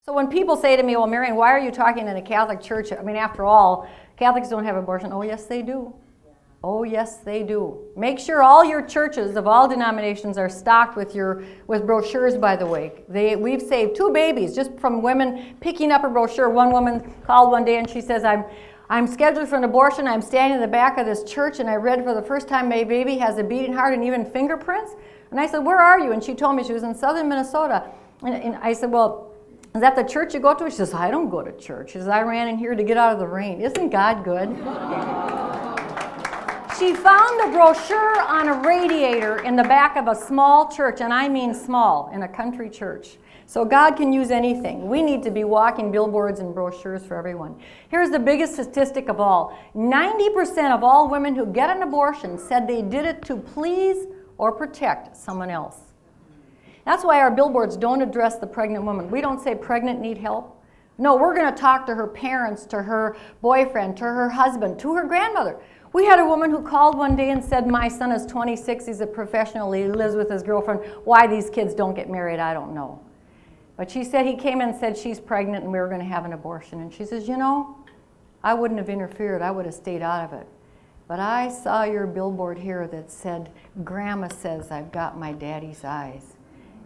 So when people say to me, well, Marian, why are you talking in a Catholic church? I mean, after all, Catholics don't have abortion. Oh, yes, they do. Oh, yes, they do. Make sure all your churches of all denominations are stocked with brochures, by the way. We've saved 2 babies just from women picking up a brochure. One woman called one day and she says, I'm scheduled for an abortion. I'm standing in the back of this church and I read for the first time my baby has a beating heart and even fingerprints. And I said, where are you? And she told me she was in southern Minnesota. And I said, well, is that the church you go to? She says, I don't go to church. She says, I ran in here to get out of the rain. Isn't God good? She found a brochure on a radiator in the back of a small church, and I mean small, in a country church. So God can use anything. We need to be walking billboards and brochures for everyone. Here's the biggest statistic of all. 90% of all women who get an abortion said they did it to please or protect someone else. That's why our billboards don't address the pregnant woman. We don't say pregnant, need help. No, we're going to talk to her parents, to her boyfriend, to her husband, to her grandmother. We had a woman who called one day and said, my son is 26, he's a professional, he lives with his girlfriend. Why these kids don't get married, I don't know. But she said he came in and said she's pregnant and we were going to have an abortion. And she says, you know, I wouldn't have interfered, I would have stayed out of it. But I saw your billboard here that said, Grandma says I've got my daddy's eyes.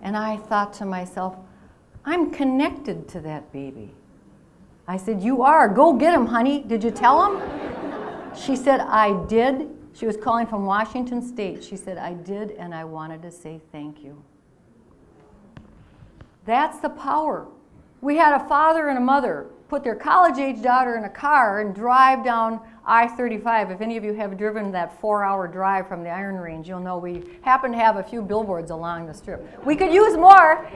And I thought to myself, I'm connected to that baby. I said, you are. Go get him, honey. Did you tell him? She said, I did. She was calling from Washington State. She said, I did, and I wanted to say thank you. That's the power. We had a father and a mother put their college-age daughter in a car and drive down I-35. If any of you have driven that 4-hour drive from the Iron Range, you'll know we happen to have a few billboards along the strip. We could use more.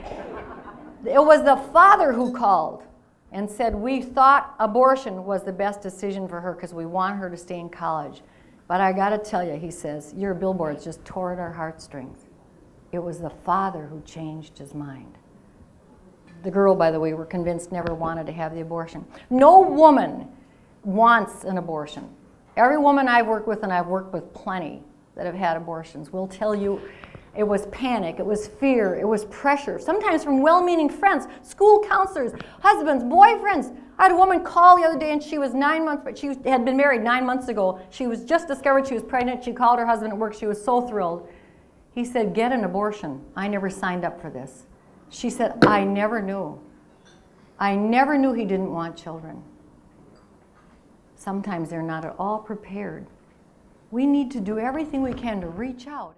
It was the father who called and said, we thought abortion was the best decision for her because we want her to stay in college. But I got to tell you, he says, your billboards just tore at our heartstrings. It was the father who changed his mind. The girl, by the way, we're convinced never wanted to have the abortion. No woman wants an abortion. Every woman I've worked with, and I've worked with plenty that have had abortions, will tell you it was panic, it was fear, it was pressure, sometimes from well-meaning friends, school counselors, husbands, boyfriends. I had a woman call the other day and she was 9 months, but she had been married 9 months ago. She was just discovered she was pregnant. She called her husband at work. She was so thrilled. He said, get an abortion. I never signed up for this. She said, I never knew. I never knew he didn't want children. Sometimes they're not at all prepared. We need to do everything we can to reach out.